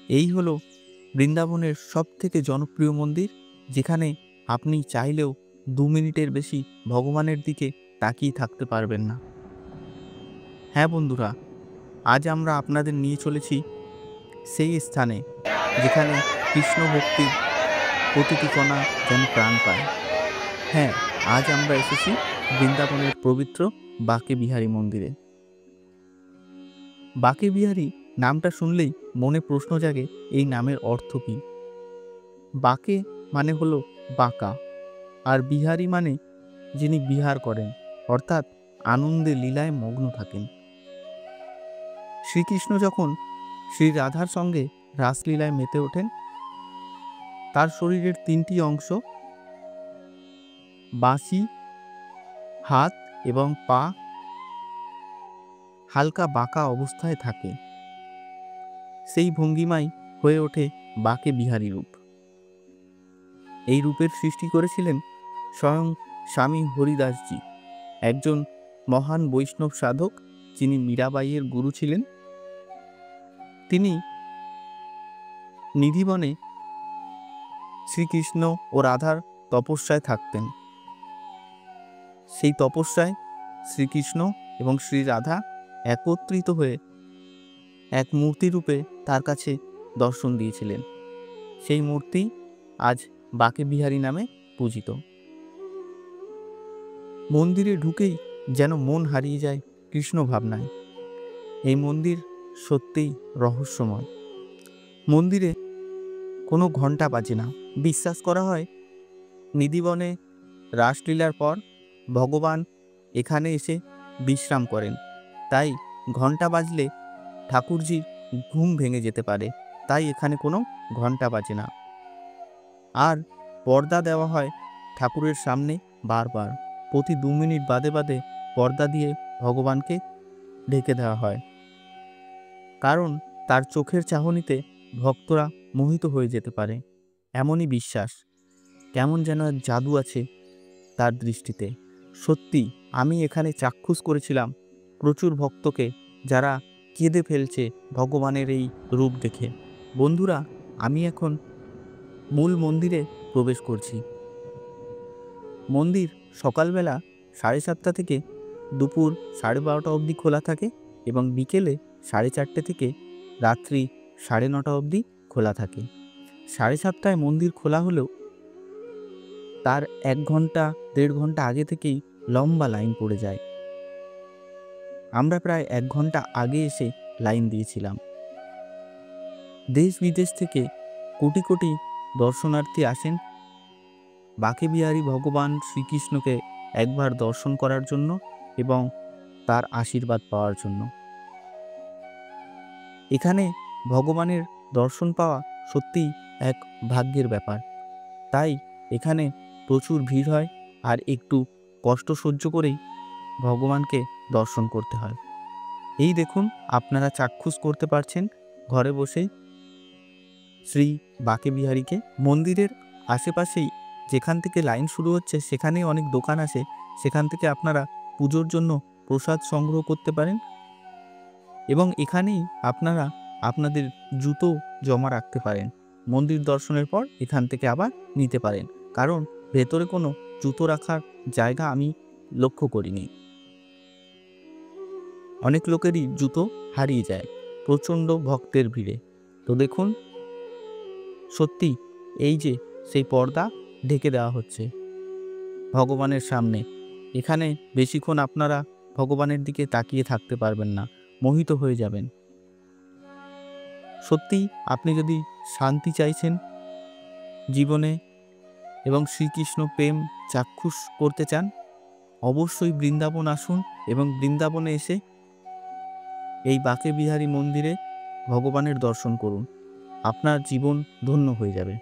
এই হলো বৃন্দাবনের সবথেকে জনপ্রিয় মন্দির, যেখানে আপনি চাইলেও 2 মিনিটের বেশি ভগবানের দিকে তাকিয়ে থাকতে পারবেন না। হ্যাঁ বন্ধুরা, আজ আমরা আপনাদের নিয়ে চলেছি সেই স্থানে যেখানে কৃষ্ণ ভক্তির প্রতিটি কণা যেন প্রাণ পায়। হ্যাঁ, আজ আমরা এসেছি বৃন্দাবনের পবিত্র বাঁকে বিহারী মন্দিরে। বাঁকে বিহারী নামটা শুনলেই মনে প্রশ্ন জাগে, এই নামের অর্থ কী? বাঁকে মানে হলো বাঁকা, আর বিহারী মানে যিনি বিহার করেন, অর্থাৎ আনন্দে লীলায় মগ্ন থাকেন। শ্রীকৃষ্ণ যখন শ্রী রাধার সঙ্গে রাসলীলায় মেতে ওঠেন, তার শরীরের 3টি অংশ বাঁশি, হাত এবং পা হালকা বাঁকা অবস্থায় থাকে। সেই ভঙ্গিমাই হয়ে ওঠে বাঁকে বিহারী রূপ। এই রূপের সৃষ্টি করেছিলেন স্বয়ং স্বামী হরিদাসজি, একজন মহান বৈষ্ণব সাধক, যিনি মীরাবাইয়ের গুরু ছিলেন। তিনি নিধিবনে শ্রীকৃষ্ণ ও রাধার তপস্যায় থাকতেন। সেই তপস্যায় শ্রীকৃষ্ণ এবং শ্রী রাধা একত্রিত হয়ে এক মূর্তি রূপে তার কাছে দর্শন দিয়েছিলেন। সেই মূর্তি আজ বাঁকে বিহারী নামে পূজিত। মন্দিরে ঢুকেই যেন মন হারিয়ে যায় কৃষ্ণ ভাবনায়। এই মন্দির সত্যিই রহস্যময়। মন্দিরে কোনো ঘণ্টা বাজে না। বিশ্বাস করা হয় নিধিবনে রাসলীলার পর ভগবান এখানে এসে বিশ্রাম করেন, তাই ঘণ্টা বাজলে ঠাকুরজির ঘুম ভেঙে যেতে পারে, তাই এখানে কোনো ঘণ্টা বাজে না। আর পর্দা দেওয়া হয় ঠাকুরের সামনে বারবার, প্রতি 2 মিনিট বাদে বাদে পর্দা দিয়ে ভগবানকে ঢেকে দেওয়া হয়, কারণ তার চোখের চাহনিতে ভক্তরা মোহিত হয়ে যেতে পারে, এমনই বিশ্বাস। কেমন যেন এক জাদু আছে তার দৃষ্টিতে। সত্যি আমি এখানে চাক্ষুষ করেছিলাম প্রচুর ভক্তকে, যারা কেঁদে ফেলছে ভগবানের এই রূপ দেখে। বন্ধুরা, আমি এখন মূল মন্দিরে প্রবেশ করছি। মন্দির সকালবেলা 7:30 থেকে দুপুর 12:30 অবধি খোলা থাকে এবং বিকেলে 4:30 থেকে রাত্রি 9:30 অবধি খোলা থাকে। 7:30টায় মন্দির খোলা হলেও তার 1 ঘন্টা 1.5 ঘন্টা আগে থেকেই লম্বা লাইন পড়ে যায়। আমরা প্রায় 1 ঘন্টা আগে এসে লাইন দিয়েছিলাম। দেশ বিদেশ থেকে কোটি কোটি দর্শনার্থী আসেন বাঁকে বিহারী ভগবান শ্রীকৃষ্ণকে একবার দর্শন করার জন্য এবং তার আশীর্বাদ পাওয়ার জন্য। এখানে ভগবানের দর্শন পাওয়া সত্যিই এক ভাগ্যের ব্যাপার। তাই এখানে প্রচুর ভিড় হয়, আর একটু কষ্ট সহ্য করেই ভগবানকে দর্শন করতে হয়। এই দেখুন, আপনারা চাক্ষুষ করতে পারছেন ঘরে বসেই শ্রী বাঁকে বিহারীকে। মন্দিরের আশেপাশেই যেখান থেকে লাইন শুরু হচ্ছে সেখানেই অনেক দোকান আছে, সেখান থেকে আপনারা পুজোর জন্য প্রসাদ সংগ্রহ করতে পারেন এবং এখানেই আপনারা আপনাদের জুতো জমা রাখতে পারেন। মন্দির দর্শনের পর এখান থেকে আবার নিতে পারেন, কারণ ভেতরে কোনো জুতো রাখার জায়গা আমি লক্ষ্য করিনি। অনেক লোকেরই জুতো হারিয়ে যায় প্রচণ্ড ভক্তের ভিড়ে। তো দেখুন, সত্যি এই যে সেই পর্দা ঢেকে দেওয়া হচ্ছে ভগবানের সামনে, এখানে বেশিক্ষণ আপনারা ভগবানের দিকে তাকিয়ে থাকতে পারবেন না, মোহিত হয়ে যাবেন। সত্যি আপনি যদি শান্তি চাইছেন জীবনে এবং শ্রীকৃষ্ণ প্রেম চাক্ষুষ করতে চান, অবশ্যই বৃন্দাবন আসুন এবং বৃন্দাবনে এসে এই বাঁকে বিহারী মন্দিরে ভগবানের দর্শন করুন। আপনার জীবন ধন্য হয়ে যাবে।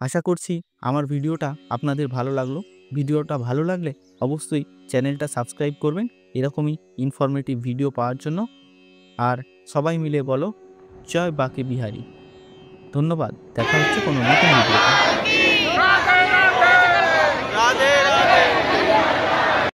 আশা করছি আমার ভিডিওটা আপনাদের ভালো লাগলো। ভিডিওটা ভালো লাগলে অবশ্যই চ্যানেলটা সাবস্ক্রাইব করবেন এরকমই ইনফরমেটিভ ভিডিও পাওয়ার জন্য। আর সবাই মিলে বলো জয় বাঁকে বিহারী। ধন্যবাদ। দেখা হচ্ছে কোনো নতুন ভিডিওতে।